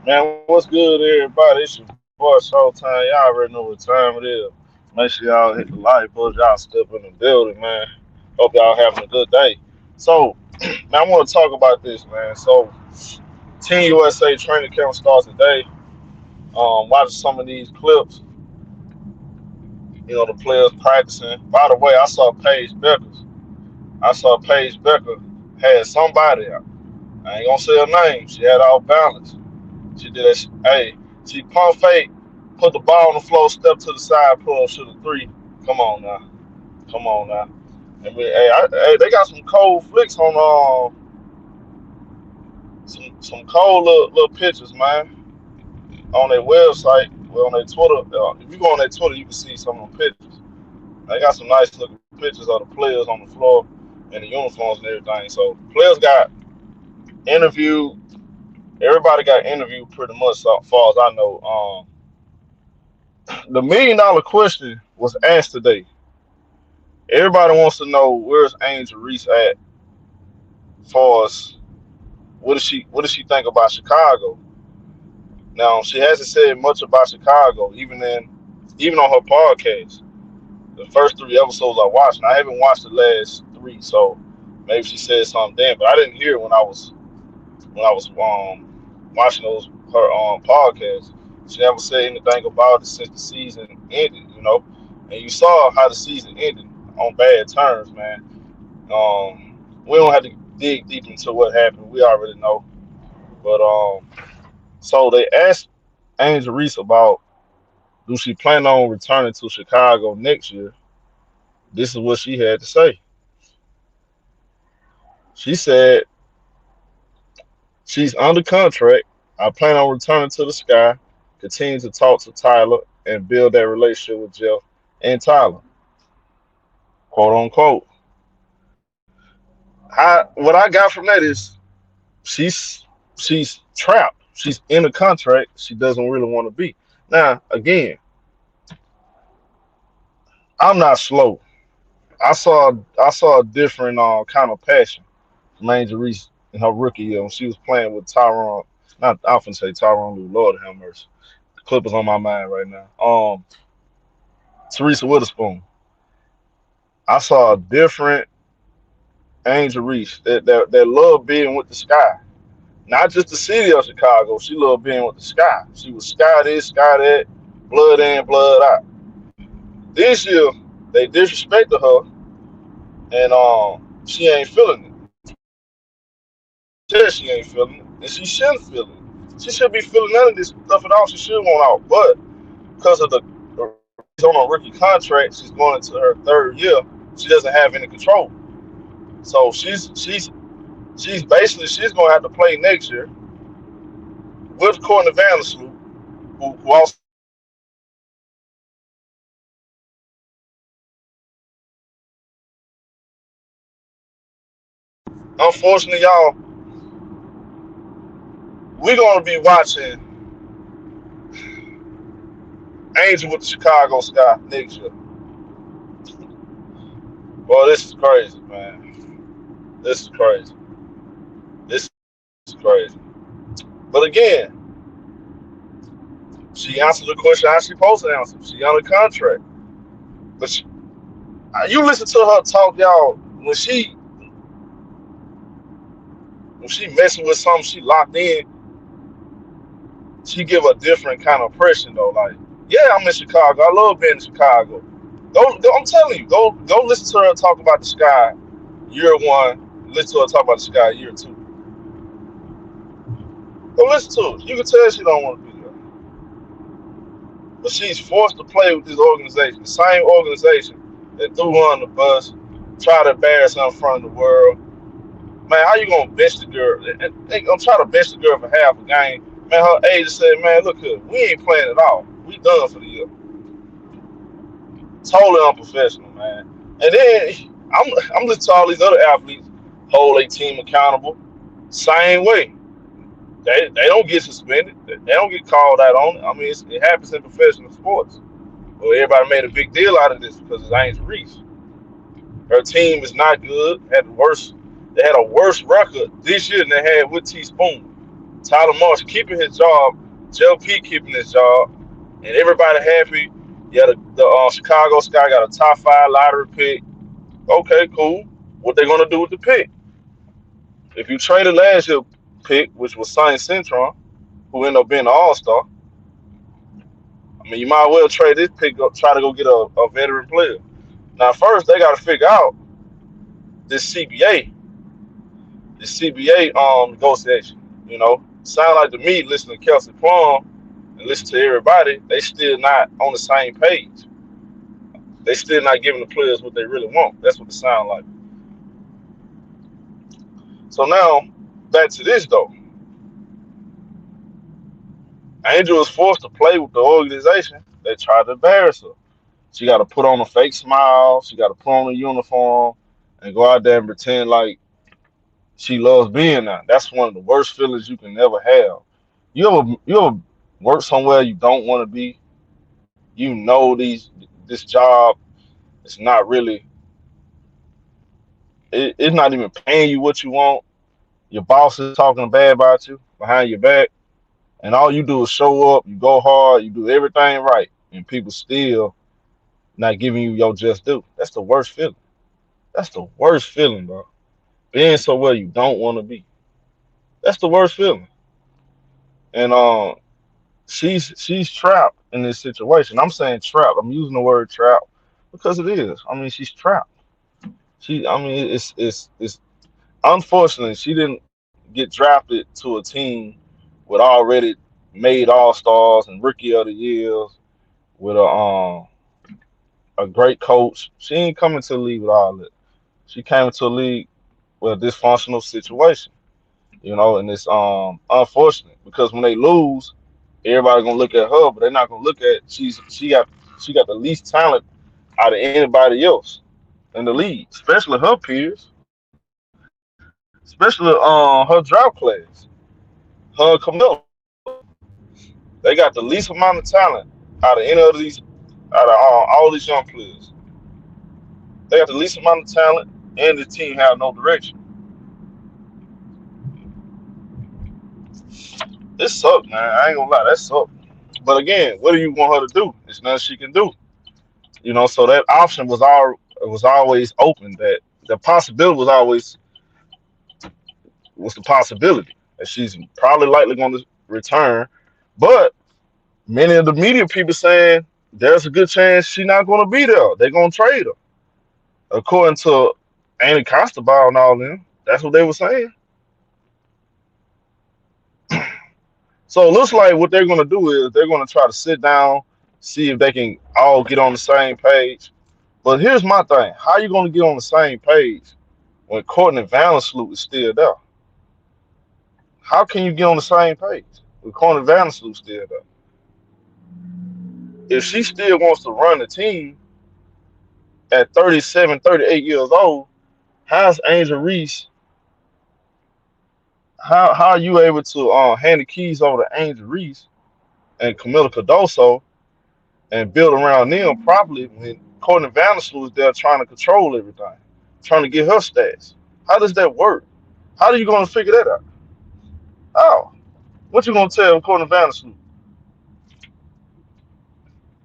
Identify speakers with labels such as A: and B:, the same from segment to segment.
A: Man, what's good, everybody? It's your boy Showtime. Y'all already know what time it is. Make sure y'all hit the like button. Y'all step in the building, man. Hope y'all having a good day. So, man, I want to talk about this, man. So, Team USA training camp starts today. Watching some of these clips, the players practicing. By the way, I saw Paige Becker had somebody. I ain't gonna say her name. She had all balance. She did that. Hey, she pump fake, put the ball on the floor, step to the side, pull up, shoot a three. Come on now, come on now. And hey, they got some cold flicks on some cold little pictures, man, on their website. Well, on their Twitter. If you go on their Twitter, you can see some of the pictures. They got some nice looking pictures of the players on the floor and the uniforms and everything. So players got interviewed. Everybody got interviewed pretty much, so far as I know. The $1 million question was asked today. Everybody wants to know where's Angel Reese at for us. What does she think about Chicago? Now she hasn't said much about Chicago, even on her podcast. The first three episodes I watched, and I haven't watched the last three, so maybe she said something then, but I didn't hear it when I was watching those her podcasts. She never said anything about it since the season ended. And you saw how the season ended on bad terms, man. We don't have to dig deep into what happened. We already know. But so they asked Angel Reese about do she plan on returning to Chicago next year. This is what she had to say. She said she's under contract. I plan on returning to the Sky, continue to talk to Tyler, and build that relationship with Jeff and Tyler, quote unquote. What I got from that is she's she's trapped. She's in a contract she doesn't really want to be. Now, again, I'm not slow. I saw a different kind of passion from Angel Reese in her rookie year when she was playing with Tyron. Not I often say Tyron Lue, Lord have mercy. The Clippers on my mind right now. Teresa Witherspoon. I saw a different Angel Reese that loved being with the Sky. Not just the city of Chicago. She loved being with the Sky. She was Sky this, Sky that, blood in, blood out. This year they disrespected her, and she ain't feeling it. Says she ain't feeling it, and she shouldn't feel it. She should be feeling none of this stuff at all. She should want out, but because of the she's on a rookie contract, she's going into her third year. She doesn't have any control. So she's basically she's gonna have to play next year with Courtney Vandersloot, who also unfortunately y'all we're gonna be watching Angel with the Chicago Sky next year. Well, this is crazy, man. This is crazy. This is crazy. But again, she answered the question how she supposed to answer. She under contract. But you listen to her talk, y'all. When she messing with something, she locked in. She give a different kind of impression though. Like, yeah, I'm in Chicago. I love being in Chicago. I'm telling you, go listen to her talk about the Sky year one. Listen to her talk about the Sky year two. Go listen to it. You can tell she don't want to be there, but she's forced to play with this organization, the same organization that threw her on the bus, try to embarrass her in front of the world. Man, how you gonna bench the girl? And they gonna try to bench the girl for half a game. Man, her agent said, man, look here, we ain't playing at all. We done for the year. Totally unprofessional, man. And then I'm listening to all these other athletes hold a team accountable. Same way. They don't get suspended. They don't get called out on it. I mean, it happens in professional sports. Well, everybody made a big deal out of this because it's Angel Reese. Her team is not good. They had a worse record this year than they had with Teaspoon. Tyler Marsh keeping his job, Joe P keeping his job, and everybody happy. Yeah, the Chicago Sky got a top 5 lottery pick. Okay, cool. What they gonna do with the pick? If you traded last year pick, which was Saint Centron, who ended up being an All-Star, I mean, you might well trade this pick up, try to go get a veteran player. Now, first they got to figure out this CBA, negotiation. You know, sound like to me, listening to Kelsey Plum and listen to everybody, they still not on the same page. They still not giving the players what they really want. That's what it sounds like. So now, back to this though. Angel is forced to play with the organization that tried to embarrass her. She got to put on a fake smile. She got to put on a uniform and go out there and pretend like she loves being there. That's one of the worst feelings you can ever have. You ever work somewhere you don't want to be? You know this job is not really. It's not even paying you what you want. Your boss is talking bad about you behind your back, and all you do is show up. You go hard. You do everything right, and people still not giving you your just due. That's the worst feeling. That's the worst feeling, bro. Being somewhere you don't want to be. That's the worst feeling. And she's trapped in this situation. I'm saying trapped. I'm using the word trap because it is. I mean, she's trapped. I mean, it's unfortunately she didn't get drafted to a team with already made all stars and rookie of the years with a great coach. She ain't coming to the league with all that. She came into the league with a dysfunctional situation, you know, and it's unfortunate because when they lose, everybody gonna look at her, but they're not gonna look at she got the least talent out of anybody else in the league, especially her peers, especially her draft class, her and Camilla. They got the least amount of talent out of any of these, out of all these young players. They got the least amount of talent, and the team have no direction. This sucks, man. I ain't gonna lie, that sucks. But again, what do you want her to do? There's nothing she can do. You know, so that option was always open. That the possibility was the possibility that she's probably likely going to return. But many of the media people saying there's a good chance she's not going to be there. They're going to trade her, according to Andy Costabile and all them. That's what they were saying. So it looks like what they're going to do is they're going to try to sit down, see if they can all get on the same page. But here's my thing: how are you going to get on the same page when Courtney Vandersloot is still there? How can you get on the same page with Courtney Vandersloot still there? If she still wants to run the team at 37, 38 years old, how's Angel Reese? How are you able to hand the keys over to Angel Reese and Camila Cardoso and build around them properly when Courtney Vandersloot is there trying to control everything, trying to get her stats? How does that work? How are you going to figure that out? How? What you going to tell Courtney Vandersloot?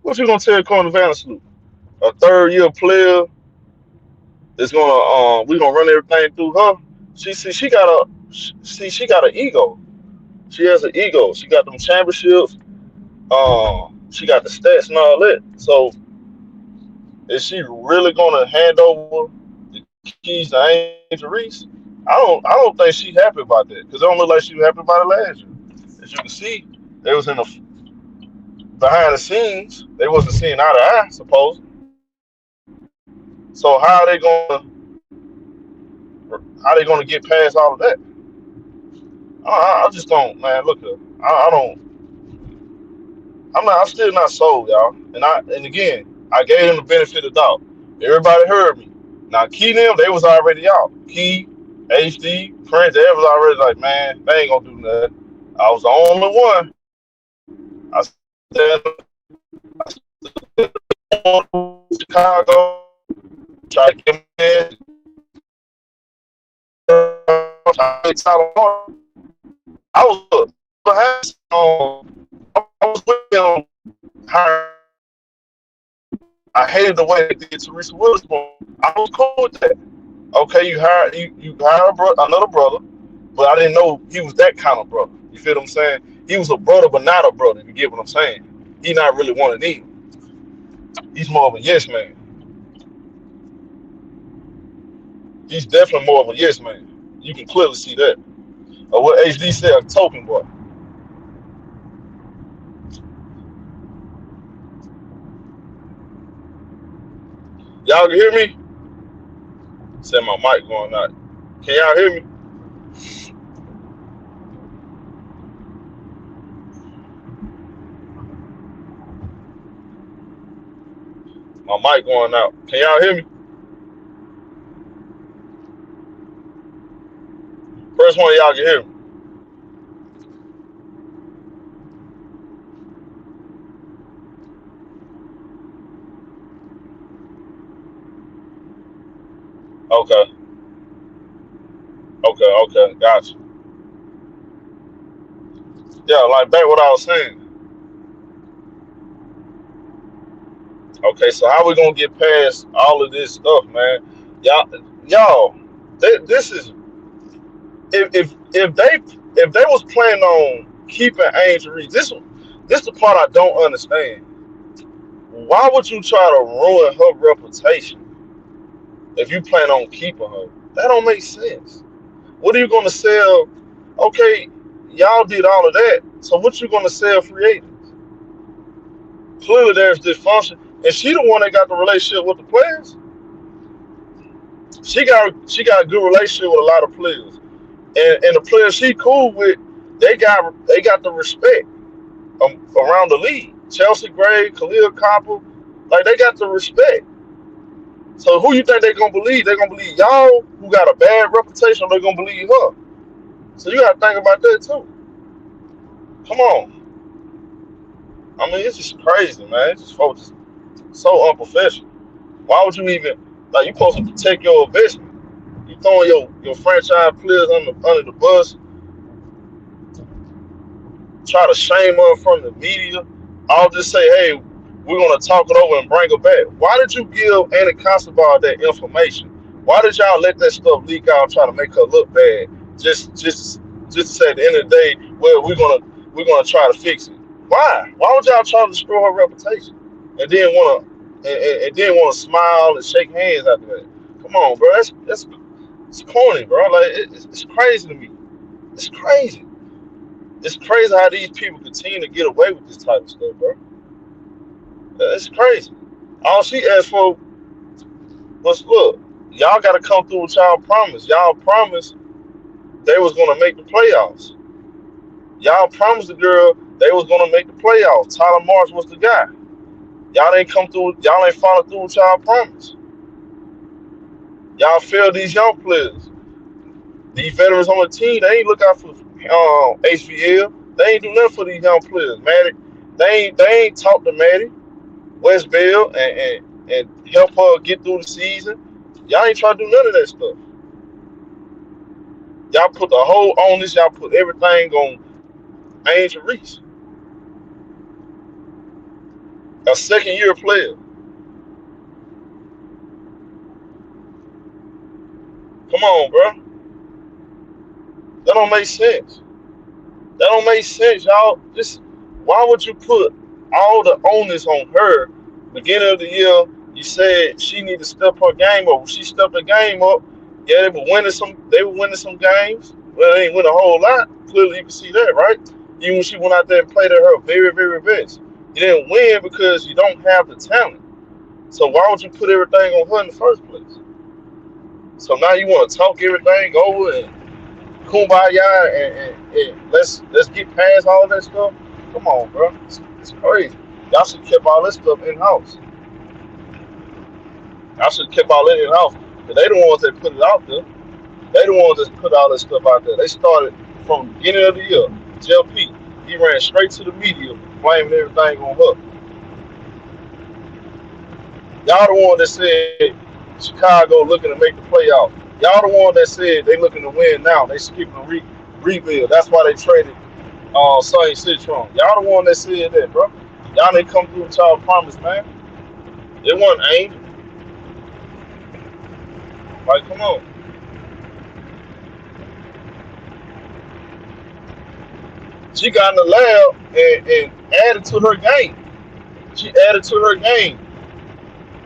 A: What you going to tell Courtney Vandersloot? A third-year player is gonna we gonna run everything through her. She got an ego. She has an ego. She got them championships. She got the stats and all that. So is she really gonna hand over the keys to Angel Reese? I don't think she's happy about that because it don't look like she was happy about it last year. As you can see, they was in the behind the scenes. They wasn't seeing eye to eye, suppose. So how they gonna get past all of that? I just don't, man. Look, I don't. I'm still not sold, y'all. And again, I gave them the benefit of the doubt. Everybody heard me. Now, Key and them, they was already out. Key, HD, Prince, they was already like, man, they ain't gonna do nothing. I was the only one. I said, Chicago, try to get me in. I was up. I was with them. I hated the way they did Teresa Witherspoon. I was cool with that. Okay, you hire another brother, but I didn't know he was that kind of brother. You feel what I'm saying? He was a brother, but not a brother. You get what I'm saying? He not really one of these. He's more of a yes man. He's definitely more of a yes man. You can clearly see that. Or what HD said, a token boy. Y'all can hear me? Said my mic going out. Can y'all hear me? My mic going out. Can y'all hear me? First one, y'all can hear me. Okay, okay, gotcha. Yeah, like back what I was saying. Okay, so how we gonna get past all of this stuff, man? Y'all, this is if they was planning on keeping Angel Reese, this the part I don't understand. Why would you try to ruin her reputation if you plan on keeping her? That don't make sense. What are you gonna sell? Okay, y'all did all of that. So what you gonna sell free agents? Clearly there's dysfunction, and she the one that got the relationship with the players. She got a good relationship with a lot of players, and the players she cool with, they got the respect around the league. Chelsea Gray, Collier, Copper, like they got the respect. So who you think they gonna believe? They gonna believe y'all who got a bad reputation, or they gonna believe her? So you gotta think about that too. Come on, I mean it's just crazy, man. It's just folks so unprofessional. Why would you even like you supposed to protect your investment? You throwing your franchise players under the bus, try to shame her from the media. I'll just say, hey, we're gonna talk it over and bring her back. Why did you give Annie Constable that information? Why did y'all let that stuff leak out, try to make her look bad? Just to say at the end of the day, well, we're gonna try to fix it. Why? Why would y'all try to destroy her reputation and then wanna smile and shake hands after that? Come on, bro. That's it's corny, bro. Like it's crazy to me. It's crazy. It's crazy how these people continue to get away with this type of stuff, bro. It's crazy. All she asked for was, look, y'all got to come through with y'all promise. Y'all promised they was going to make the playoffs. Y'all promised the girl they was going to make the playoffs. Tyler Marsh was the guy. Y'all ain't come through. Y'all ain't followed through with y'all promise. Y'all failed these young players. These veterans on the team, they ain't look out for HVL. They ain't do nothing for these young players. Maddie, they ain't talk to Maddie, West Bell, and help her get through the season. Y'all ain't trying to do none of that stuff. Y'all put the whole onus, y'all put everything on Angel Reese, a second-year player. Come on, bro. That don't make sense. That don't make sense, y'all. This, why would you put all the onus on her? Beginning of the year, you said she need to step her game up. She stepped her game up. Yeah, they were winning some. They were winning some games. Well, they ain't win a whole lot. Clearly, you can see that, right? Even when she went out there and played at her very, very best, you didn't win because you don't have the talent. So why would you put everything on her in the first place? So now you want to talk everything over and kumbaya and let's get past all of that stuff. Come on, bro. It's crazy. Y'all should have kept all this stuff in house. Y'all should have kept all that in house. They the ones that put it out there. They the ones that put all this stuff out there. They started from the beginning of the year. JLP, he ran straight to the media, blaming everything on her. Y'all the one that said Chicago looking to make the playoff. Y'all the one that said they looking to win now. They skipping a rebuild. That's why they traded Sonny Citron. Y'all the one that said that, bro. Y'all didn't come through with y'all promise, man. It wasn't Angel. Like, come on. She got in the lab and added to her game. She added to her game.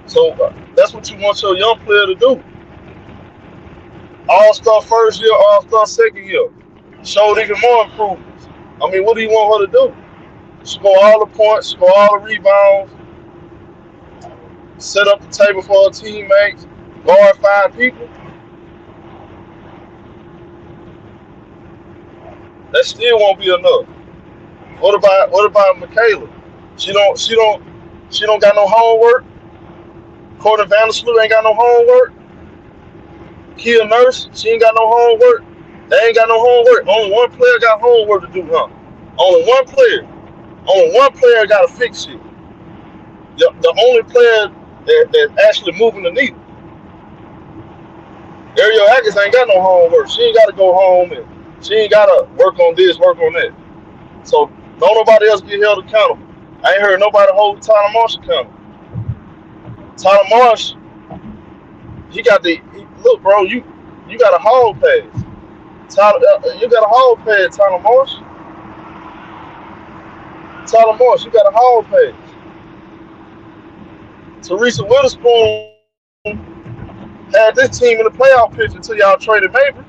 A: So that's what you want your young player to do. All-star first year, all-star second year. Showed even more improvements. I mean, what do you want her to do? Score all the points, score all the rebounds, set up the table for her teammates, guard 5 people. That still won't be enough. What about Michaela? She don't got no homework. Courtney Vandersloot ain't got no homework. Kia Nurse, she ain't got no homework. They ain't got no homework. Only one player got homework to do, huh? Only one player. Only one player got to fix it. The only player that's actually moving the needle. Ariel Atkins ain't got no homework. She ain't got to go home and she ain't got to work on this, work on that. So don't nobody else get held accountable. I ain't heard nobody hold Tyler Marsh accountable. Tyler Marsh, look, bro. You got a hall pass. You got a hall pass, Tyler Marsh. Tyler Marsh, you got a hall pass. Teresa Witherspoon had this team in the playoff picture until y'all traded Mabry.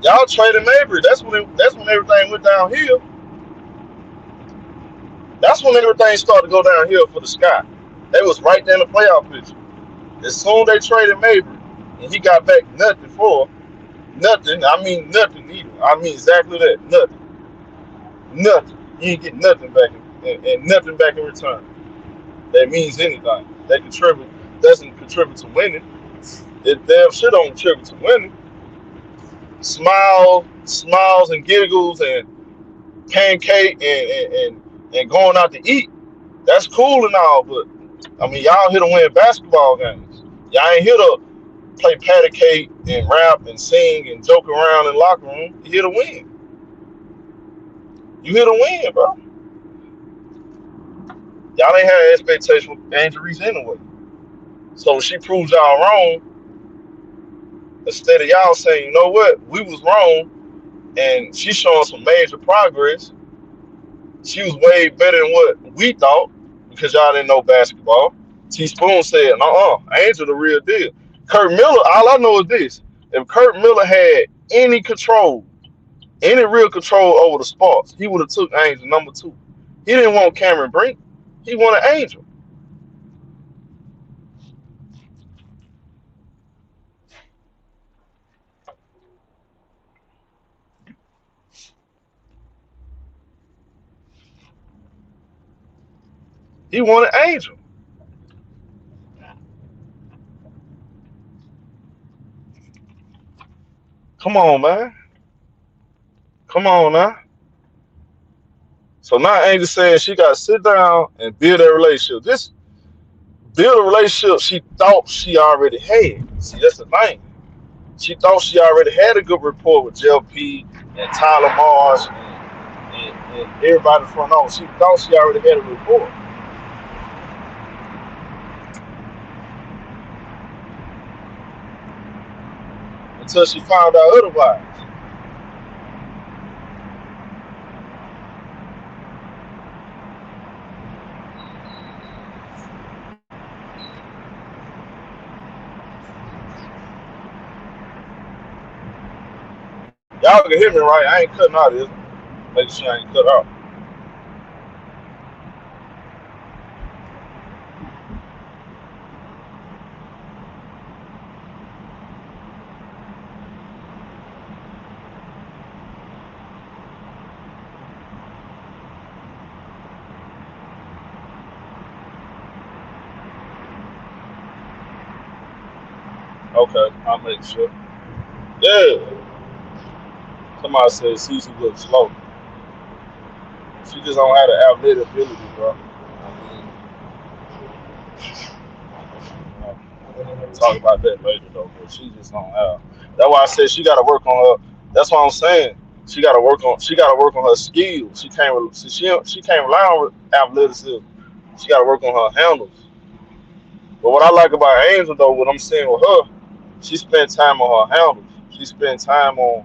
A: Y'all traded Mabry. That's when everything went downhill. That's when everything started to go downhill for the Sky. They was right there in the playoff picture. As soon as they traded Mabry, and he got back nothing for nothing. I mean nothing either. I mean exactly that. Nothing. Nothing. You ain't get nothing back and nothing back in return. That means anything. Doesn't contribute to winning. It damn sure don't contribute to winning. Smiles and giggles and pancake and going out to eat. That's cool and all, but I mean y'all here to win basketball games. Y'all ain't here to play patty cake and rap and sing and joke around in the locker room. You here to win. You here to win, bro. Y'all ain't had expectations with Angel Reese anyway. So she proves y'all wrong. Instead of y'all saying, you know what, we was wrong, and she's showing some major progress. She was way better than what we thought because y'all didn't know basketball. T Spoon said, Angel the real deal. Kurt Miller, all I know is this. If Kurt Miller had any control, any real control over the Sparks, he would have took Angel #2. He didn't want Cameron Brink. He wanted Angel. He wanted Angel. Come on, man. Come on now. So now Angel said she got to sit down and build that relationship. This build a relationship she thought she already had. See, that's the thing. She thought she already had a good rapport with Jel P and Tyler Marsh and everybody from on. She thought she already had a rapport until she found out otherwise. Y'all can hear me right. I ain't cutting out of this. Making sure I ain't cut out. Okay, I'll make sure. Yeah. Somebody said Cece looks slow. She just don't have the athletic ability, bro. I mean, Talk about that later though, but she just don't have. That's why I said she got to work on her. That's what I'm saying. She got to work on. She got to work on her skills. She can't rely on athleticism. She got to work on her handles. But what I like about Angel though, what I'm saying with her, she spent time on her handles. She spent time on.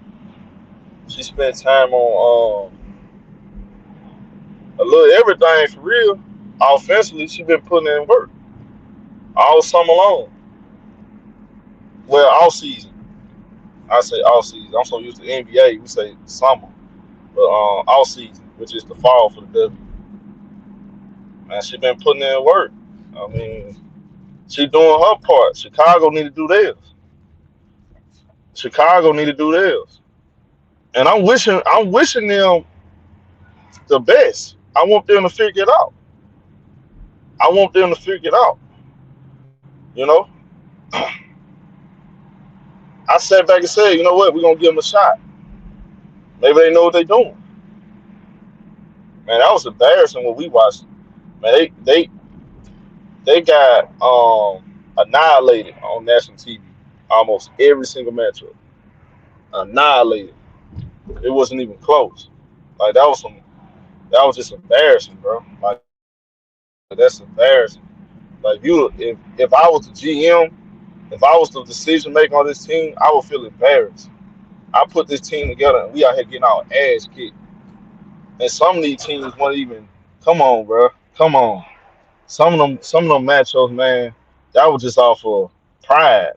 A: She spent time on a little everything for real. Offensively, she been putting in work all summer long. Well, all season. I say all season. I'm so used to NBA. We say summer, but all season, which is the fall for the W. Man, she been putting in work. I mean, she doing her part. Chicago need to do theirs. Chicago need to do theirs. And I'm wishing them the best. I want them to figure it out. I want them to figure it out. You know, I sat back and said, you know what, we're gonna give them a shot. Maybe they know what they're doing. Man, that was embarrassing when we watched. Man, they got annihilated on national TV. Almost every single matchup. Annihilated. It wasn't even close. Like that was just embarrassing, bro. Like that's embarrassing. Like if I was the GM, if I was the decision maker on this team, I would feel embarrassed. I put this team together and we out here getting our ass kicked. And some of these teams won't even come on, bro. Come on. Some of them matchups, man, that was just off of pride.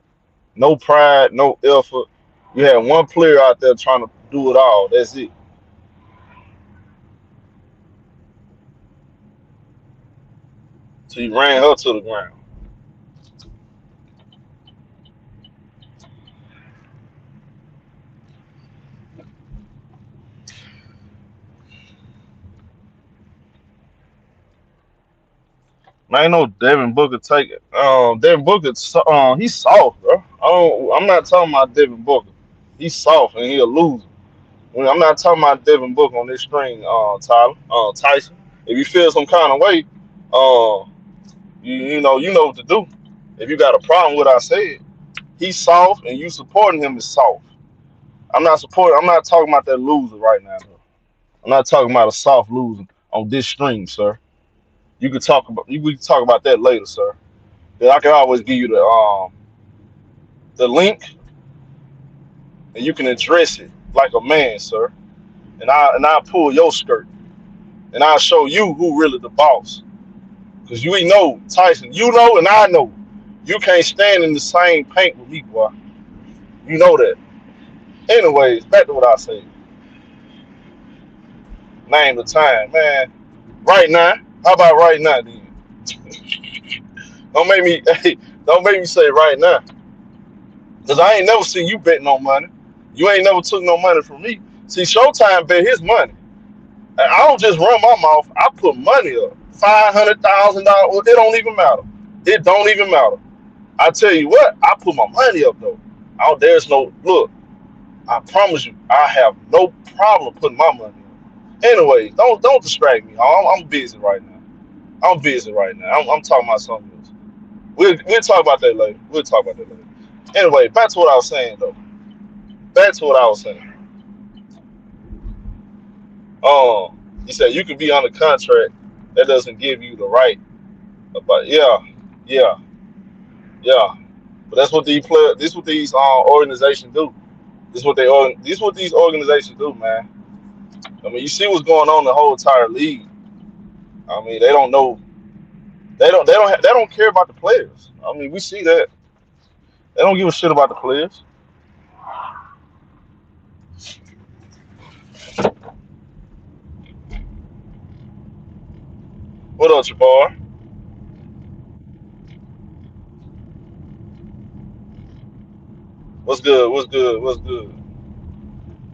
A: No pride, no effort. You had one player out there trying to do it all. That's it. So you ran her to the ground. Man, ain't no Devin Booker take it. Devin Booker, he's soft, bro. I'm not talking about Devin Booker. He's soft and he'll lose. I'm not talking about Devin Booker on this string, Tyler, Tyson. If you feel some kind of way, uh, you know what to do. If you got a problem with what I said, he's soft and you supporting him is soft. I'm not talking about that loser right now. Though. I'm not talking about a soft loser on this string, sir. We can talk about that later, sir. Then I can always give you the link and you can address it like a man, sir. And I'll pull your skirt and I'll show you who really the boss. Cause you ain't know Tyson, you know and I know you can't stand in the same paint with me, boy. You know that. Anyways, back to what I said. Name the time, man. Right now. How about right now, then? Don't make me hey, don't make me say right now. Cause I ain't never seen you betting on money. You ain't never took no money from me. See, Showtime bet his money. And I don't just run my mouth. I put money up. $500,000. It don't even matter. It don't even matter. I tell you what, I put my money up though. Oh, there's no look. I promise you, I have no problem putting my money up. Anyways, don't distract me. I'm busy right now. I'm busy right now. I'm talking about something else. We'll talk about that later. We'll talk about that later. Anyway, back to what I was saying though. Back to what I was saying. You said you could be on a contract that doesn't give you the right. But yeah, yeah. But that's what these players. This what these organizations do. This what these organizations do, man. I mean, you see what's going on in the whole entire league. I mean, they don't know. They don't care about the players. I mean, we see that they don't give a shit about the players. What up, Jabbar? What's good? What's good? What's good?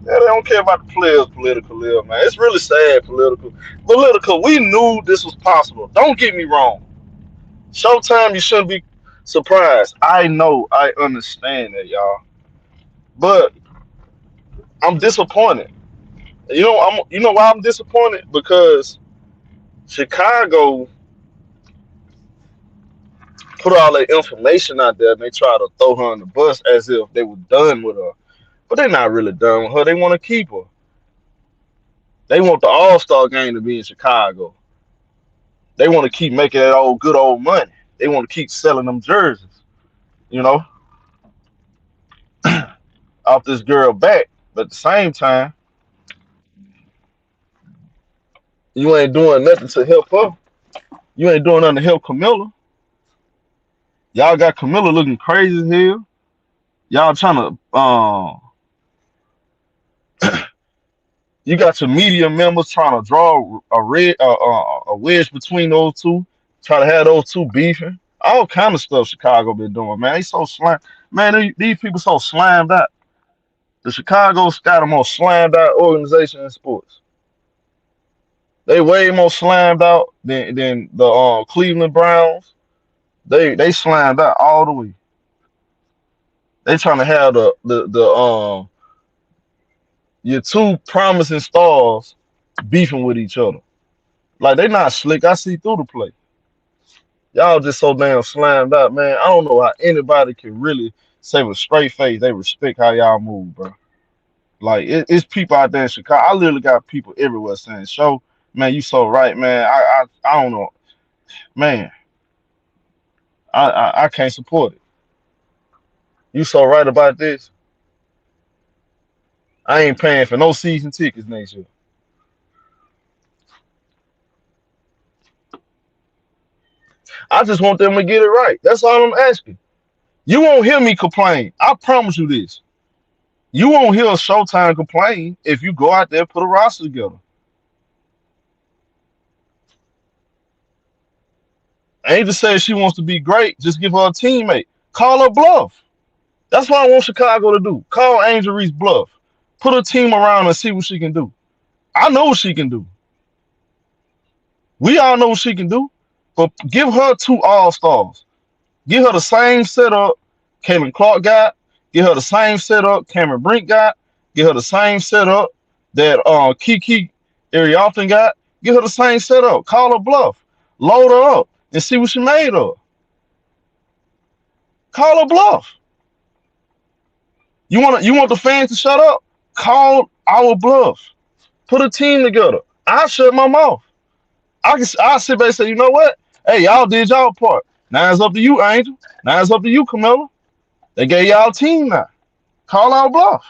A: Yeah, they don't care about the players. Political, man. It's really sad. Political. We knew this was possible. Don't get me wrong. Showtime, you shouldn't be surprised. I know. I understand that, y'all. But I'm disappointed. You know why I'm disappointed? Because Chicago put all their information out there and they try to throw her on the bus as if they were done with her. But they're not really done with her. They want to keep her. They want the All-Star game to be in Chicago. They want to keep making that old good old money. They want to keep selling them jerseys, you know, off this girl back. But at the same time, you ain't doing nothing to help her. You ain't doing nothing to help Camilla. Y'all got Camilla looking crazy as hell. Y'all trying to you got your media members trying to draw a wedge between those two, try to have those two beefing. All kind of stuff Chicago been doing, man. They so slam, man. These people so slammed out. The Chicago's got the most slammed out organization in sports. They way more slammed out than the Cleveland Browns. They slammed out all the way. They trying to have the your two promising stars beefing with each other. Like they not slick. I see through the play. Y'all just so damn slammed out, man. I don't know how anybody can really say with straight face they respect how y'all move, bro. Like it's people out there in Chicago. I literally got people everywhere saying, "Show, man, you so right, man. I don't know, man. I can't support it. You so right about this. I ain't paying for no season tickets next year. I just want them to get it right. That's all I'm asking. You won't hear me complain. I promise you this. You won't hear Showtime complain if you go out there and put a roster together. Angel says she wants to be great. Just give her a teammate. Call her bluff. That's what I want Chicago to do. Call Angel Reese bluff. Put a team around and see what she can do. I know what she can do. We all know what she can do. But give her two all-stars. Give her the same setup Caitlin Clark got. Give her the same setup Cameron Brink got. Give her the same setup that Kiki Arioften got. Give her the same setup. Call her bluff. Load her up and see what she made of. Call her bluff. You want the fans to shut up? Call our bluff. Put a team together. I shut my mouth. I sit back and say, you know what? Hey, y'all did y'all part. Now it's up to you, Angel. Now it's up to you, Camilla. They gave y'all a team now. Call our bluff.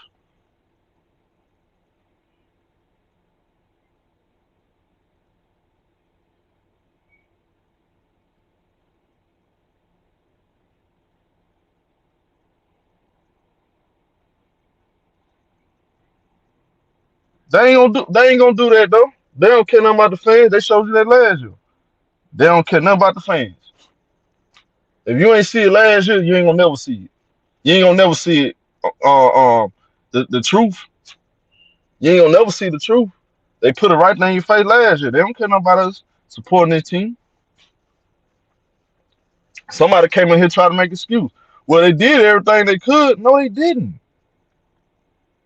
A: They ain't gonna do that though. They don't care nothing about the fans. They showed you that last year. They don't care nothing about the fans. If you ain't see it last year, you ain't gonna never see it. You ain't gonna never see it. The truth. You ain't gonna never see the truth. They put it right there in your face last year. They don't care nothing about us supporting this team. Somebody came in here trying to make an excuse. Well, they did everything they could. No, they didn't.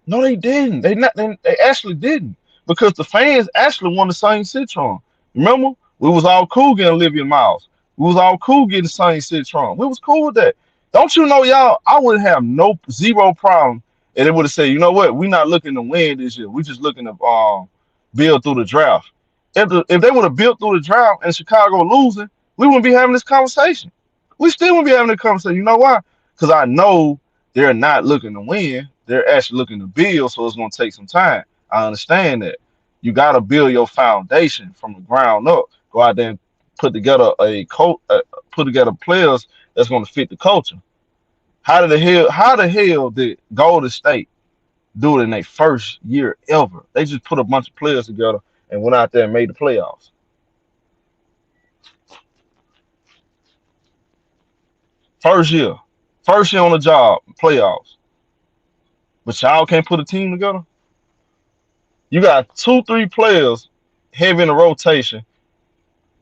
A: No, they didn't. They actually didn't because the fans actually won the same Citron. Remember, we was all cool getting Olivia Miles. We was all cool getting the same Citron. We was cool with that. Don't you know, y'all? I would have zero problem, and they would have said, you know what? We're not looking to win this year. We're just looking to build through the draft. If they would have built through the draft and Chicago losing, we wouldn't be having this conversation. We still wouldn't be having this conversation. You know why? Because I know they're not looking to win. They're actually looking to build, so it's going to take some time. I understand that. You got to build your foundation from the ground up. Go out there and put together put together players that's going to fit the culture. How the hell did Golden State do it in their first year ever? They just put a bunch of players together and went out there and made the playoffs. First year on the job, playoffs. But y'all can't put a team together. You got 2-3 players heavy in the rotation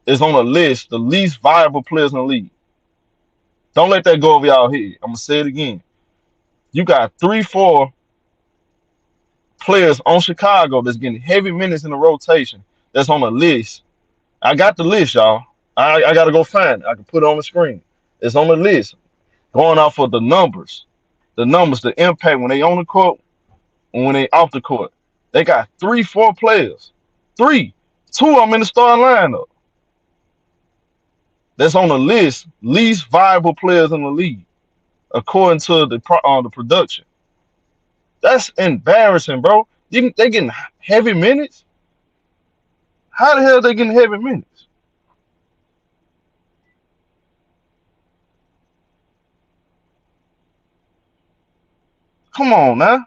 A: is on a list, the least viable players in the league. Don't let that go over y'all head. I'm gonna say it again. You got 3-4 players on Chicago that's getting heavy minutes in the rotation that's on a list. I got the list, y'all. I gotta go find it. I can put it on the screen. It's on the list. Going off of the numbers, the impact when they on the court and when they off the court. They got 3, 4 players. 3. 2 of them in the starting lineup. That's on the list, least viable players in the league, according to the production. That's embarrassing, bro. They getting heavy minutes. How the hell are they getting heavy minutes? Come on now.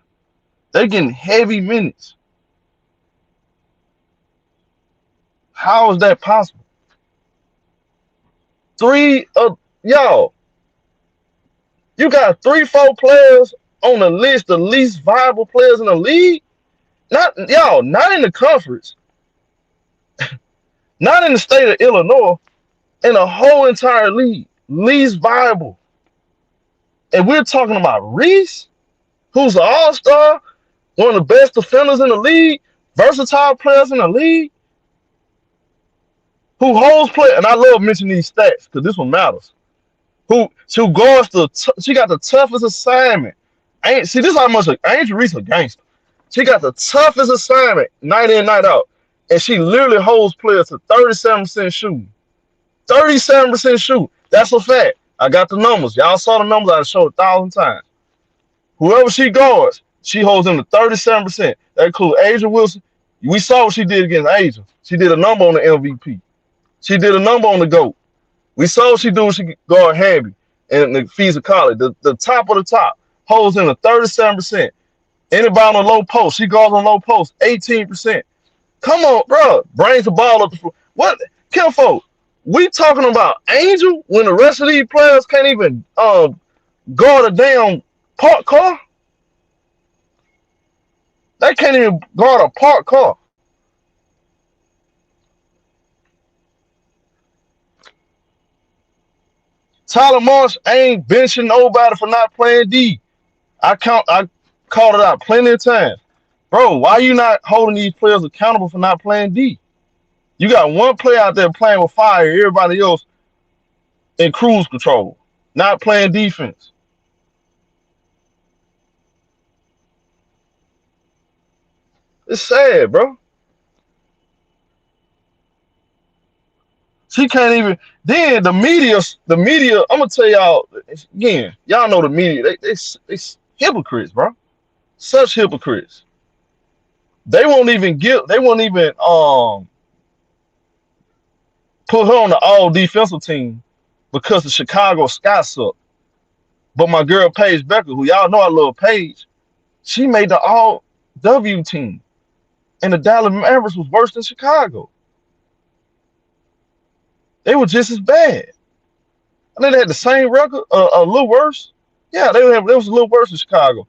A: They getting heavy minutes. How is that possible? 3 of y'all, you got 3, 4 players on the list, the least viable players in the league. Not y'all, not in the conference, not in the state of Illinois, in the whole entire league, least viable. And we're talking about Reese, who's an all-star, one of the best defenders in the league, versatile players in the league, who holds play. And I love mentioning these stats because this one matters. Who guards she got the toughest assignment. See, this is how much Angel Reese a gangster. She got the toughest assignment night in, night out. And she literally holds players to 37% shooting. 37% shooting. That's a fact. I got the numbers. Y'all saw the numbers I showed 1,000 times. Whoever she guards, she holds them to 37%. That includes Asia Wilson. We saw what she did against Asia. She did a number on the MVP. She did a number on the GOAT. We saw what she do when she guard Habby and the fees of Collier. The top of the top holds in the 37%. Anybody on the low post, she guards on low post, 18%. Come on, bro. Brings the ball up the floor. What? Kinfolk, we talking about Angel when the rest of these players can't even guard a damn parked car? They can't even guard a parked car. Tyler Marsh ain't benching nobody for not playing D. I called it out plenty of times. Bro, why you not holding these players accountable for not playing D? You got one player out there playing with fire, everybody else in cruise control, not playing defense. It's sad, bro. She can't even. Then the media. I'm gonna tell y'all again. Y'all know the media. They hypocrites, bro. Such hypocrites. They won't even put her on the all defensive team because the Chicago Sky suck. But my girl Paige Becker, who y'all know I love Paige, she made the all W team. And the Dallas Mavericks was worse than Chicago. They were just as bad. I think they had the same record, a little worse. Yeah, they was a little worse than Chicago.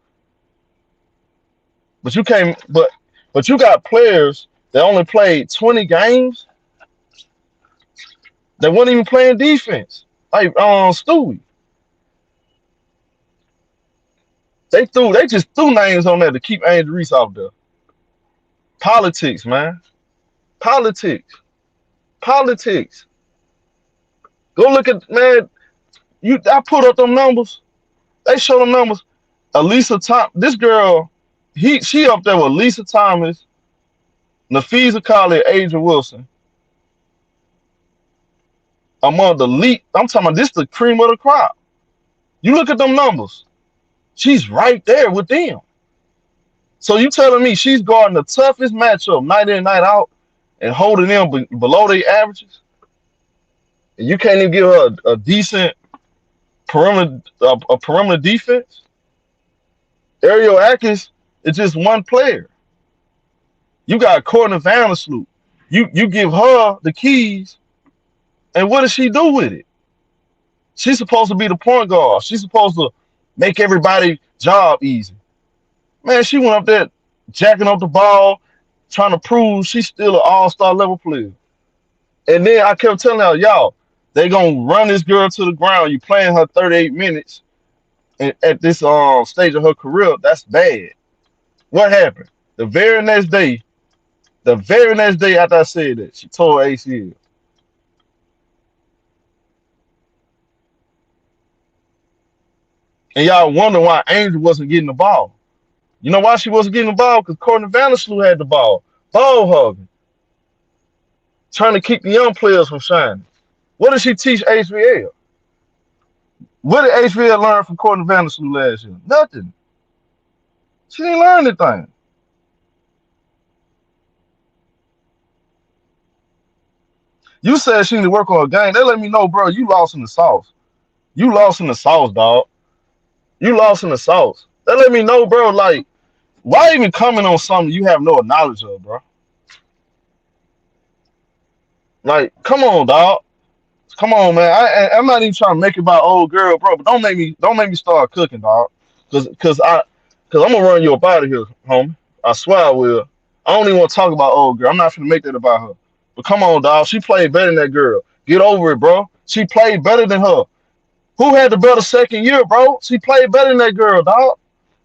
A: But you can't. But you got players that only played 20 games. They weren't even playing defense. Like Stewie. They just threw names on there to keep Angel Reese out there. Politics, man. Politics. Go look at, man. I put up them numbers. They show them numbers. Elisa Thomas, this girl, she up there with Lisa Thomas, Nafisa Collier, Asia Wilson. Among the elite, I'm talking about this the cream of the crop. You look at them numbers. She's right there with them. So you telling me she's guarding the toughest matchup night in, night out, and holding them below their averages? And you can't even give her a decent perimeter defense? Ariel Atkins is just one player. You got Courtney Vandersloot. You give her the keys, and what does she do with it? She's supposed to be the point guard. She's supposed to make everybody's job easy. Man, she went up there jacking up the ball, trying to prove she's still an all-star level player. And then I kept telling her, y'all, they gonna run this girl to the ground. You playing her 38 minutes at this stage of her career. That's bad. What happened? The very next day after I said that, she tore ACL. And y'all wonder why Angel wasn't getting the ball. You know why she wasn't getting the ball? Because Courtney Vandersloot had the ball hugging, trying to keep the young players from shining. What did she teach HVL? What did HVL learn from Courtney Vandersloot last year? Nothing. She didn't learn anything. You said she need to work on her game. They let me know, bro, you lost in the sauce. You lost in the sauce, dog. You lost in the sauce. They let me know, bro, like, why even comment on something you have no knowledge of, bro? Like, come on, dog. Come on, man. I'm not even trying to make it about old girl, bro. But don't make me start cooking, dog. Cause I'm gonna run you up out of here, homie. I swear I will. I don't even want to talk about old girl. I'm not gonna make that about her. But come on, dog. She played better than that girl. Get over it, bro. She played better than her. Who had the better second year, bro? She played better than that girl, dog.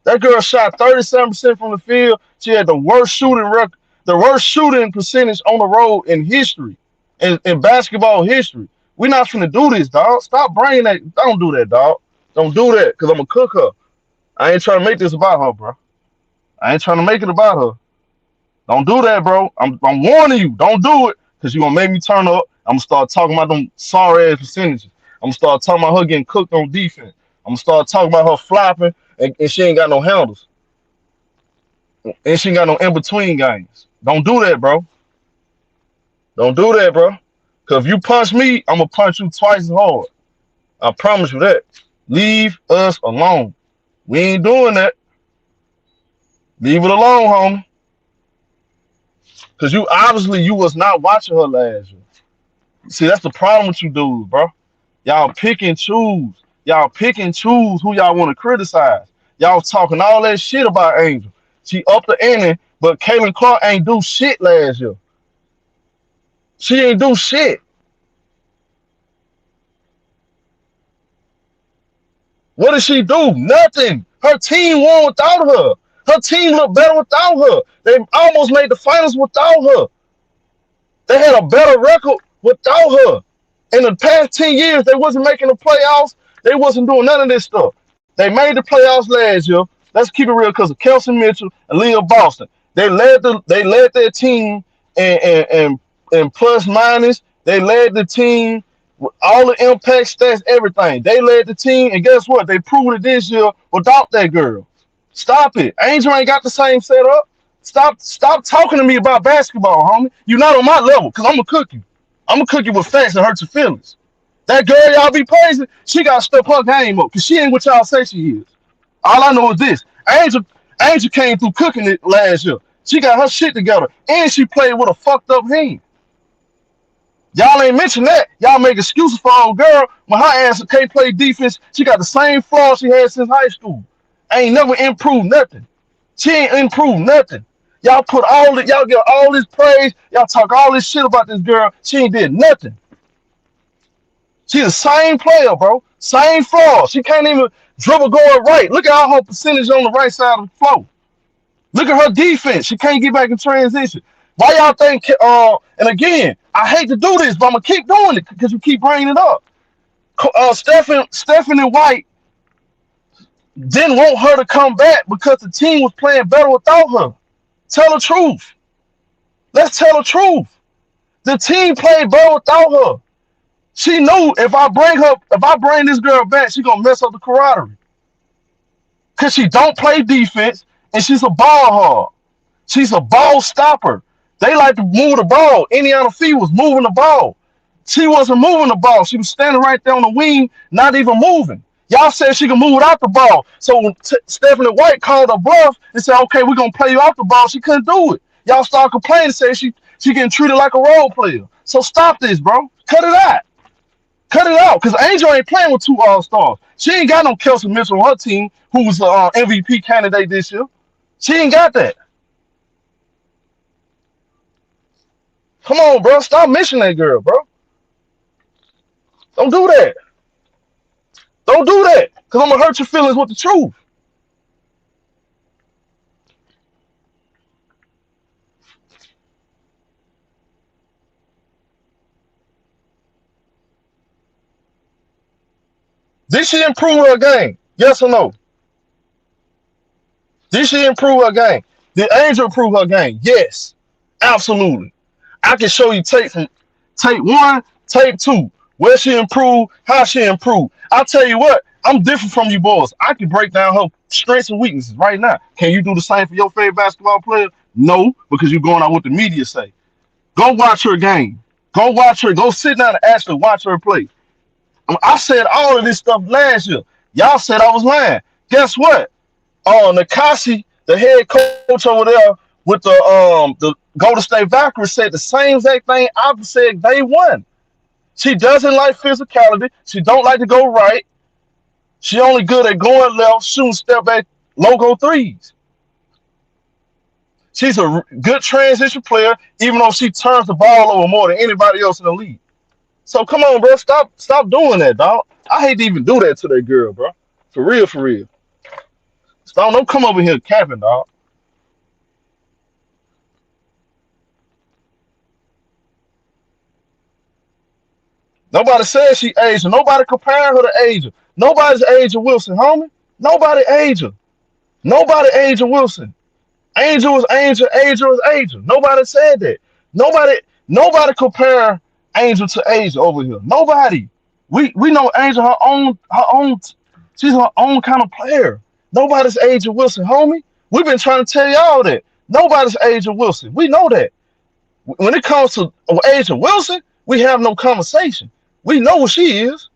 A: That girl shot 37% from the field. She had the worst shooting percentage on the road in history, in basketball history. We're not finna do this, dog. Stop bringing that. Don't do that, dog. Don't do that, because I'm gonna cook her. I ain't trying to make this about her, bro. I ain't trying to make it about her. Don't do that, bro. I'm warning you. Don't do it, because you're gonna make me turn up. I'm gonna start talking about them sorry ass percentages. I'm gonna start talking about her getting cooked on defense. I'm gonna start talking about her flopping and she ain't got no handles. And she ain't got no in between games. Don't do that, bro. Don't do that, bro. Cause if you punch me, I'm gonna punch you twice as hard. I promise you that. Leave us alone. We ain't doing that. Leave it alone, homie. Cause you was not watching her last year. See, that's the problem with you dudes, bro. Y'all pick and choose. Y'all pick and choose who y'all want to criticize. Y'all talking all that shit about Angel. She up the ante, but Caitlin Clark ain't do shit last year. She ain't do shit. What did she do? Nothing. Her team won without her. Her team looked better without her. They almost made the finals without her. They had a better record without her. In the past 10 years, they wasn't making the playoffs. They wasn't doing none of this stuff. They made the playoffs last year. Let's keep it real because of Kelsey Mitchell and Leah Boston. They led their team and plus minus. They led the team with all the impact stats, everything. They led the team, and guess what? They proved it this year without that girl. Stop it. Angel ain't got the same setup. Stop talking to me about basketball, homie. You're not on my level, because I'm going to cook you. I'm going to cook you with facts and hurt your feelings. That girl y'all be praising, she got to step her game up, because she ain't what y'all say she is. All I know is this. Angel came through cooking it last year. She got her shit together, and she played with a fucked up hand. Y'all ain't mention that. Y'all make excuses for our girl when her ass can't play defense. She got the same flaws she had since high school. Ain't never improved nothing. She ain't improved nothing. Y'all get all this praise. Y'all talk all this shit about this girl. She ain't did nothing. She the same player, bro. Same flaws. She can't even dribble going right. Look at all her percentage on the right side of the floor. Look at her defense. She can't get back in transition. Why y'all think? And again, I hate to do this, but I'm gonna keep doing it because you keep bringing it up. Stephanie White didn't want her to come back because the team was playing better without her. Tell the truth. Let's tell the truth. The team played better without her. She knew if I bring this girl back, she gonna mess up the camaraderie. Cause she don't play defense and she's a ball hog. She's a ball stopper. They like to move the ball. Indiana Fee was moving the ball. She wasn't moving the ball. She was standing right there on the wing, not even moving. Y'all said she could move without the ball. So when Stephanie White called her bluff and said, okay, we're going to play you off the ball, she couldn't do it. Y'all started complaining and said she getting treated like a role player. So stop this, bro. Cut it out. Cut it out, because Angel ain't playing with two All-Stars. She ain't got no Kelsey Mitchell on her team, who was the MVP candidate this year. She ain't got that. Come on, bro. Stop missing that girl, bro. Don't do that. Don't do that, because I'm going to hurt your feelings with the truth. Did she improve her game? Yes or no? Did she improve her game? Did Angel improve her game? Yes, absolutely. I can show you tape from tape one, tape two, where she improved, how she improved. I'll tell you what, I'm different from you boys. I can break down her strengths and weaknesses right now. Can you do the same for your favorite basketball player? No, because you're going on what the media say. Go watch her game. Go watch her. Go sit down and actually watch her play. I said all of this stuff last year. Y'all said I was lying. Guess what? Nakasi, the head coach over there with the Golden State Valkyries, said the same exact thing I said day one. She doesn't like physicality. She don't like to go right. She only good at going left, shooting step back, logo threes. She's a good transition player, even though she turns the ball over more than anybody else in the league. So come on, bro, stop doing that, dog. I hate to even do that to that girl, bro. For real, for real. Stop, don't come over here capping, dog. Nobody says she Asian. Nobody comparing her to Asian. Nobody's Angel Wilson, homie. Nobody Angel. Nobody Angel Wilson. Angel was Angel. Angel was Angel. Nobody said that. Nobody compare Angel to Angel over here. Nobody. We know Angel her own. She's her own kind of player. Nobody's Angel Wilson, homie. We've been trying to tell y'all that. Nobody's Angel Wilson. We know that. When it comes to Angel Wilson, we have no conversation. We know what she is.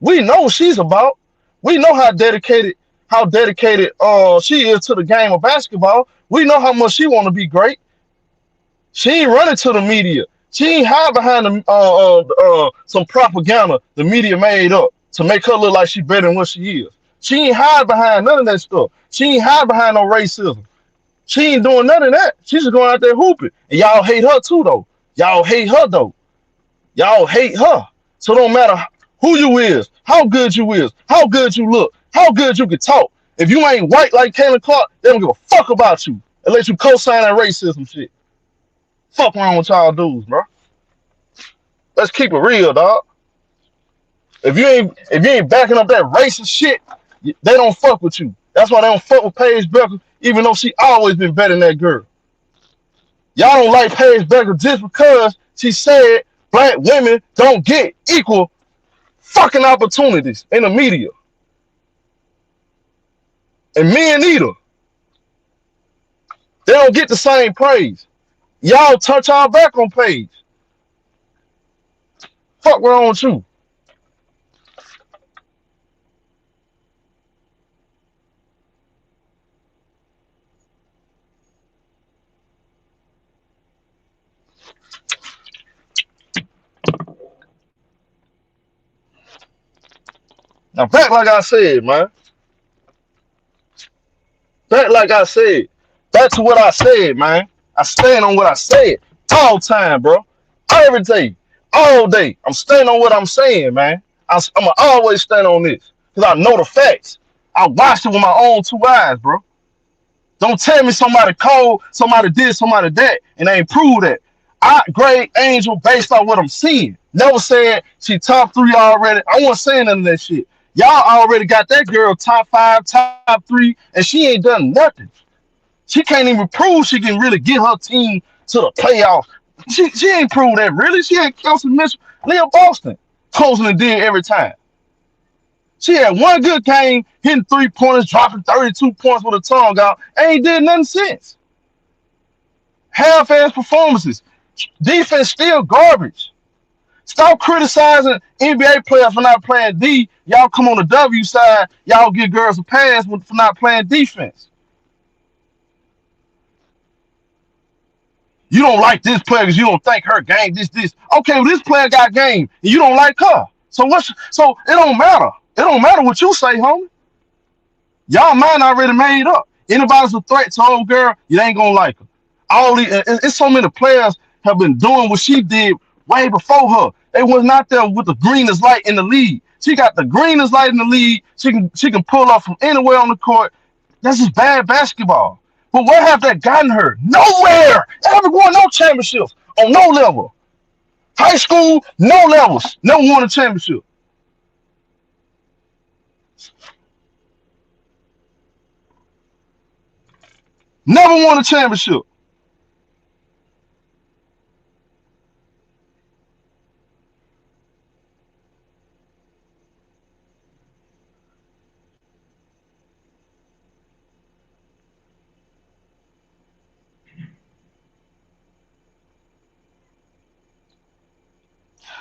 A: We know what she's about. We know how dedicated she is to the game of basketball. We know how much she want to be great. She ain't running to the media. She ain't hide behind some propaganda the media made up to make her look like she better than what she is. She ain't hide behind none of that stuff. She ain't hide behind no racism. She ain't doing none of that. She's just going out there hooping. And y'all hate her too, though. Y'all hate her, though. Y'all hate her. So it don't matter who you is, how good you is, how good you look, how good you can talk. If you ain't white like Caitlin Clark, they don't give a fuck about you and let you co-sign that racism shit. Fuck wrong with y'all dudes, bro. Let's keep it real, dog. If you ain't backing up that racist shit, they don't fuck with you. That's why they don't fuck with Paige Becker, even though she always been better than that girl. Y'all don't like Paige Becker just because she said black women don't get equal fucking opportunities in the media. And men either. They don't get the same praise. Y'all touch our back on Paige. Fuck wrong with you? Now back like I said, man. Back like I said. Back to what I said, man. I stand on what I said. All time, bro. Every day. All day. I'm standing on what I'm saying, man. I'm going to always stand on this. Because I know the facts. I watched it with my own two eyes, bro. Don't tell me somebody called, somebody did, somebody that, and they ain't prove that. I grade Angel based on what I'm seeing. Never said she top three already. I wasn't saying none of that shit. Y'all already got that girl top five, top three, and she ain't done nothing. She can't even prove she can really get her team to the playoffs. She ain't proved that really. She ain't Kelsey Mitchell, Leah Boston, closing the deal every time. She had one good game, hitting 3-pointers, dropping 32 points with a tongue out, ain't did nothing since. Half-ass performances. Defense still garbage. Stop criticizing NBA players for not playing D. Y'all come on the W side, y'all give girls a pass for not playing defense. You don't like this player because you don't think her game, this. Okay, well, this player got game, and you don't like her. So it don't matter. It don't matter what you say, homie. Y'all mind already made up. Anybody's a threat to old girl, you ain't gonna like her. It's so many players have been doing what she did way before her. They was not there with the greenest light in the league. She got the greenest light in the league. She can pull off from anywhere on the court. That's just bad basketball. But where have that gotten her? Nowhere. Never won no championships on no level. High school, no levels. Never won a championship. Never won a championship.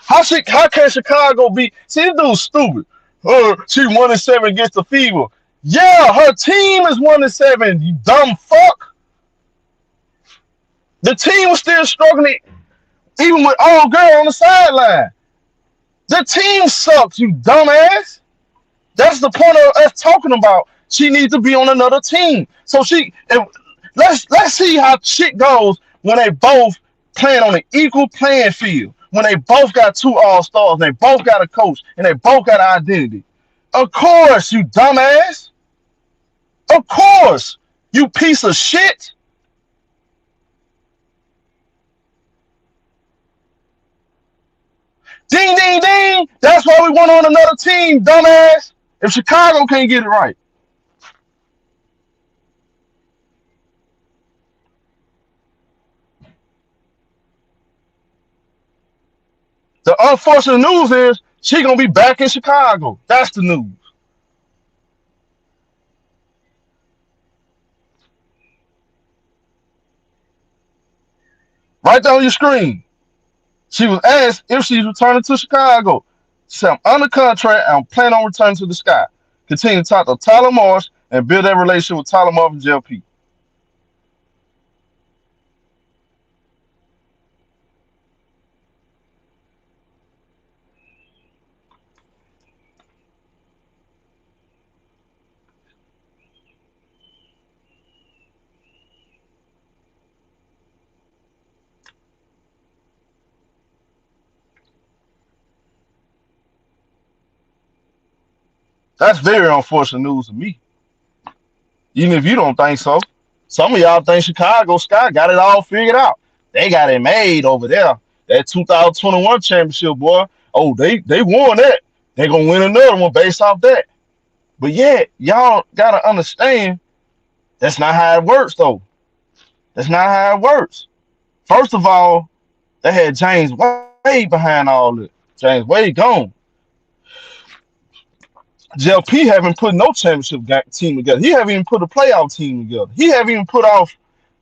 A: How can Chicago be? See, this dude's stupid. She 1-7 against the Fever. Yeah, her team is 1-7. You dumb fuck. The team was still struggling, even with old girl on the sideline. The team sucks, you dumbass. That's the point of us talking about. She needs to be on another team. So let's see how shit goes when they both playing on an equal playing field. When they both got two all-stars, they both got a coach, and they both got an identity. Of course, you dumbass. Of course, you piece of shit. Ding, ding, ding. That's why we want on another team, dumbass. If Chicago can't get it right. The unfortunate news is she gonna be back in Chicago. That's the news. Right there on your screen. She was asked if she's returning to Chicago. She said, I'm under contract and I'm planning on returning to the Sky. Continue to talk to Tyler Morris and build that relationship with Tyler Morris and JLP. That's very unfortunate news to me. Even if you don't think so. Some of y'all think Chicago Sky got it all figured out. They got it made over there. That 2021 championship, boy. Oh, they won that. They gonna win another one based off that. But yet, y'all gotta understand that's not how it works, though. That's not how it works. First of all, they had James Wade behind all this. James Wade gone. JLP haven't put no championship team together. He haven't even put a playoff team together. He haven't even put off.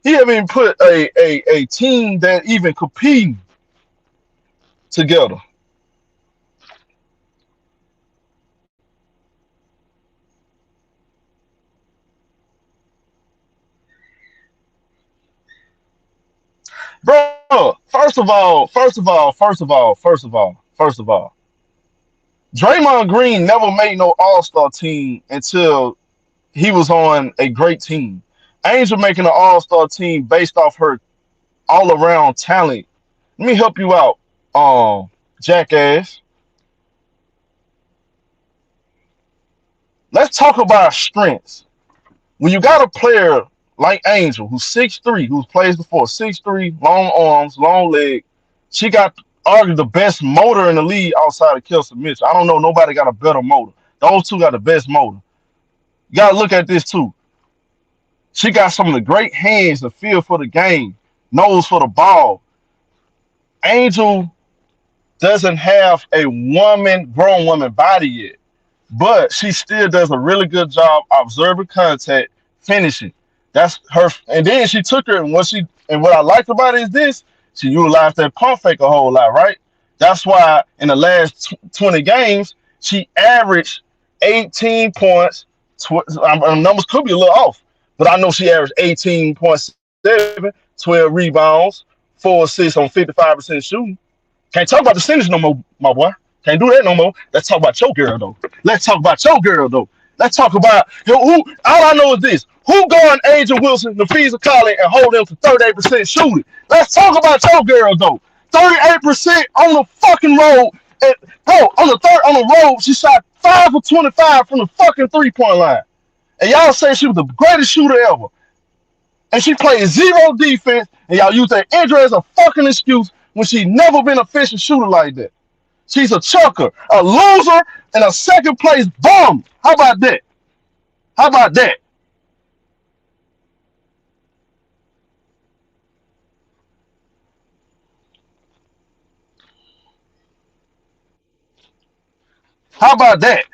A: He haven't even put a team that even competing together. Bro, first of all, Draymond Green never made no All-Star team until he was on a great team. Angel making an All-Star team based off her all-around talent. Let me help you out, jackass. Let's talk about strengths. When you got a player like Angel, who's 6'3", who plays before 6'3", long arms, long leg, she got arguably the best motor in the league outside of Kelsey Mitchell. I don't know nobody got a better motor. Those two got the best motor. You gotta look at this too. She got some of the great hands, the feel for the game, nose for the ball. Angel doesn't have a grown woman body yet, but she still does a really good job observing contact, finishing. That's her. And then she took her, and what I liked about it is this: she utilized that pump fake a whole lot, right? That's why in the last 20 games she averaged 18 points. Numbers could be a little off, but I know she averaged 18.7, 12 rebounds, 4 assists on 55% shooting. Can't talk about the percentage no more, my boy. Can't do that no more. Let's talk about your girl, though. Let's talk about your girl, though. Let's talk about who. All I know is this: who guard Angel Wilson, Nafisa Collier, and hold them for 38% shooting? Let's talk about your girl, though. 38% on the fucking road, and bro, on the road, she shot 5 for 25 from the fucking 3-point line. And y'all say she was the greatest shooter ever, and she played zero defense, and y'all use that injury as a fucking excuse when she never been a efficient shooter like that. She's a chucker, a loser, and a second place bum. How about that? How about that?
B: How about that?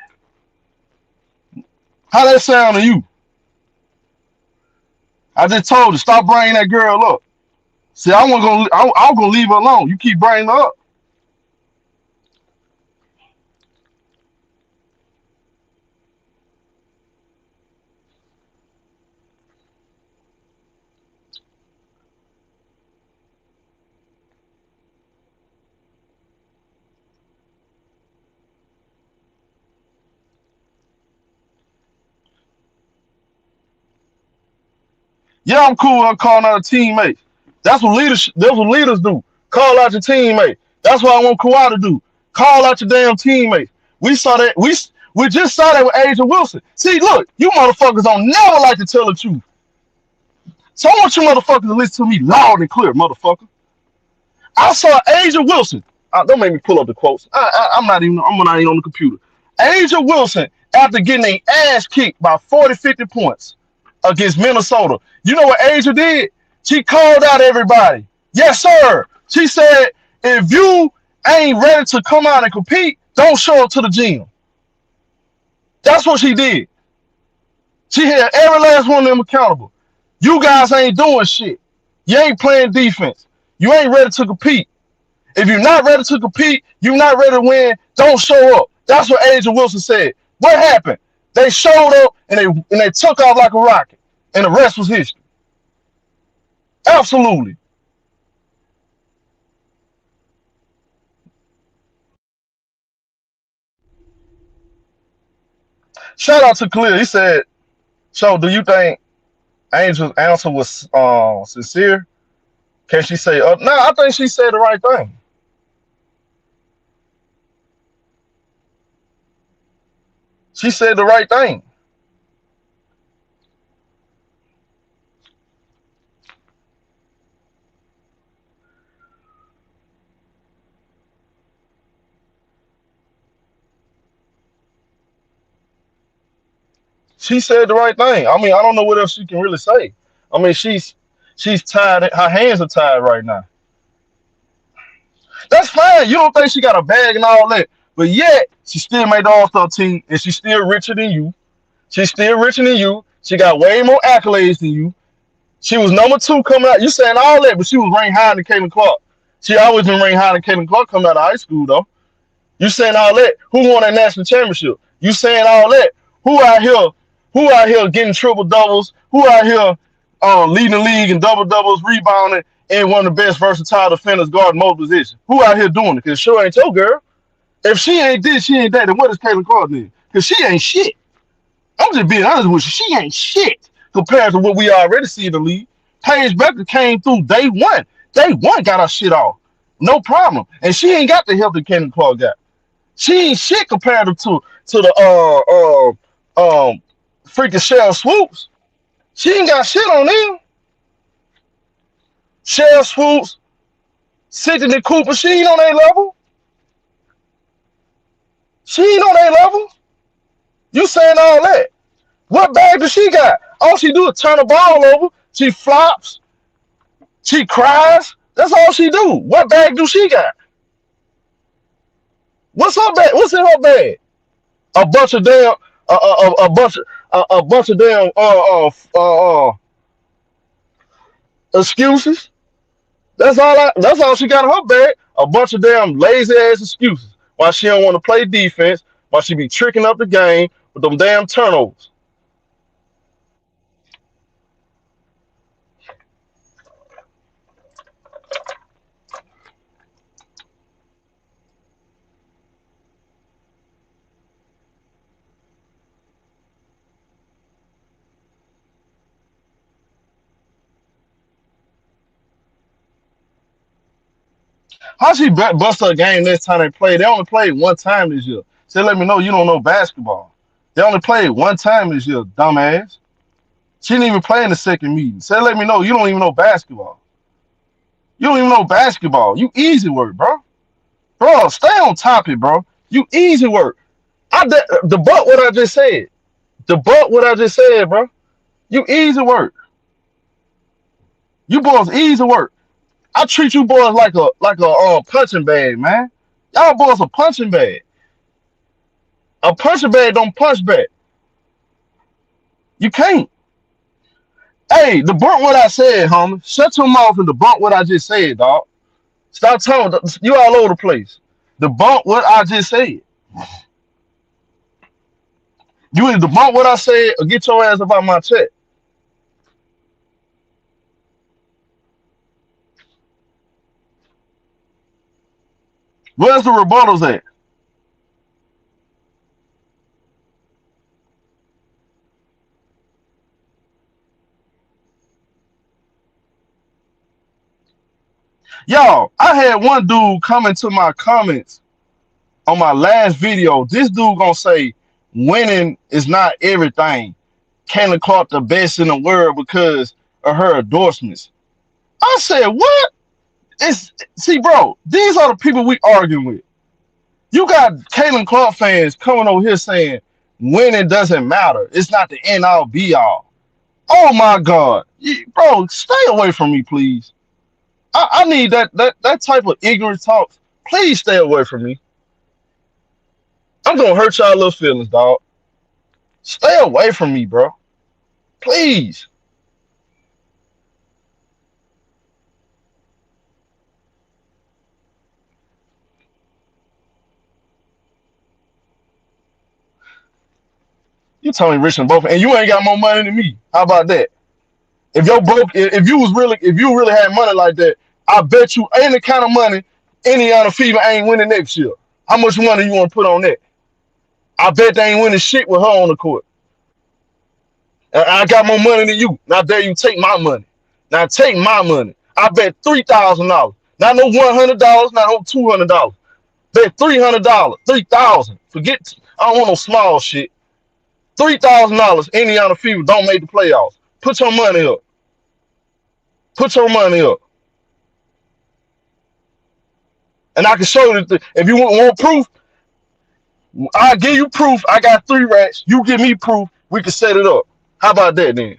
B: How that sound to you? I just told you, stop bringing that girl up. See, I'm gonna leave her alone. You keep bringing her up. Yeah, I'm cool. I'm calling out a teammate. That's what leaders do. Call out your teammate. That's what I want Kawhi to do. Call out your damn teammate. We saw that. We just saw that with Asia Wilson. See, look, you motherfuckers don't never like to tell the truth. So I want you motherfuckers to listen to me loud and clear, motherfucker. I saw Asia Wilson. Don't make me pull up the quotes. I'm not even on the computer. Asia Wilson, after getting a ass kicked by 40, 50 points against Minnesota, you know what Asia did? She called out everybody. Yes, sir. She said, if you ain't ready to come out and compete, don't show up to the gym. That's what she did. She held every last one of them accountable. You guys ain't doing shit. You ain't playing defense. You ain't ready to compete. If you're not ready to compete, you're not ready to win, don't show up. That's what Agent Wilson said. What happened? They showed up and they took off like a rocket. And the rest was history. Absolutely. Shout out to Collier. He said, so do you think Angel's answer was sincere? Can she say, no, I think she said the right thing. She said the right thing. She said the right thing. I mean, I don't know what else she can really say. I mean, she's tied. Her hands are tied right now. That's fine. You don't think she got a bag and all that, but yet she still made the All Star team, and she's still richer than you. She's still richer than you. She got way more accolades than you. She was number 2 coming out. You saying all that, but she was ranked higher than Caitlin Clark. She always been ranked higher than Caitlin Clark coming out of high school, though. You saying all that? Who won that national championship? You saying all that? Who out here? Who out here getting triple doubles? Who out here leading the league in double doubles, rebounding, and one of the best versatile defenders guarding most positions? Who out here doing it? Because sure ain't your girl. If she ain't this, she ain't that, then what is Caitlin Clark doing? Because she ain't shit. I'm just being honest with you. She ain't shit compared to what we already see in the league. Paige Becker came through day one. Day one got her shit off. No problem. And she ain't got the help that Caitlin Clark got. She ain't shit compared to the freaking Shell Swoops. She ain't got shit on them. Shell Swoops, Sidney Cooper, she ain't on their level. She ain't on their level. You saying all that? What bag does she got? All she do is turn the ball over. She flops. She cries. That's all she do. What bag do she got? What's her bag? What's in her bag? A bunch of damn, a bunch of damn, excuses. That's all she got in her bag. A bunch of damn lazy ass excuses. Why she don't want to play defense? Why she be tricking up the game with them damn turnovers? How she bust her game next time they play? They only played one time this year. So let me know you don't know basketball. They only played one time this year, dumbass. She didn't even play in the second meeting. So let me know you don't even know basketball. You don't even know basketball. You easy work, bro. Bro, stay on topic, bro. You easy work. Debut what I just said. Debut what I just said, bro. You easy work. You boys easy work. I treat you boys like a punching bag, man. Y'all boys a punching bag. A puncher bag don't punch back. You can't. Hey, debunk what I said, homie. Shut your mouth and debunk what I just said, dog. Stop telling you all over the place. Debunk what I just said. You either debunk what I said or get your ass up out my chat. Where's the rebuttals at? Y'all, I had one dude come into my comments on my last video. This dude gonna say winning is not everything. Caitlin Clark the best in the world because of her endorsements. I said, what? It's see, bro, these are the people we arguing with. You got Caitlin Clark fans coming over here saying winning doesn't matter. It's not the end all be all. Oh my God. Bro, stay away from me, please. I need that type of ignorant talk. Please stay away from me. I'm gonna hurt y'all little feelings, dog. Stay away from me, bro. Please. You tell me rich and both, and you ain't got more money than me. How about that? If you're broke, if you really had money like that, I bet you any kind of money Indiana Fever ain't winning next year. How much money you want to put on that? I bet they ain't winning shit with her on the court. And I got more money than you. Now dare you take my money. Now take my money. I bet $3,000. Not no $100, not no $200. Bet $300, 3,000. Forget. I don't want no small shit. $3,000. Indiana Fever don't make the playoffs. Put your money up. Put your money up. And I can show you that if you want proof, I'll give you proof. I got 3 racks. You give me proof. We can set it up. How about that then?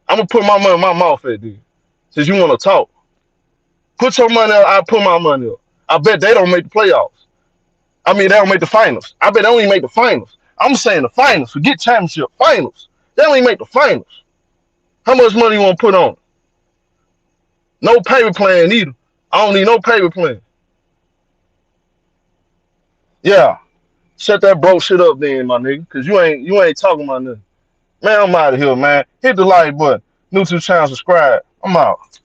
B: I'm gonna put my money in my mouth at then. Since you want to talk, put your money up. I put my money up. I bet they don't make the playoffs. I mean, they don't make the finals. I bet they don't even make the finals. I'm saying the finals. Forget championship. Finals. They don't even make the finals. How much money you want to put on? No payment plan either. I don't need no payment plan. Yeah. Shut that broke shit up then, my nigga. Cause you ain't talking about nothing. Man, I'm out of here, man. Hit the like button. New to the channel, subscribe. I'm out.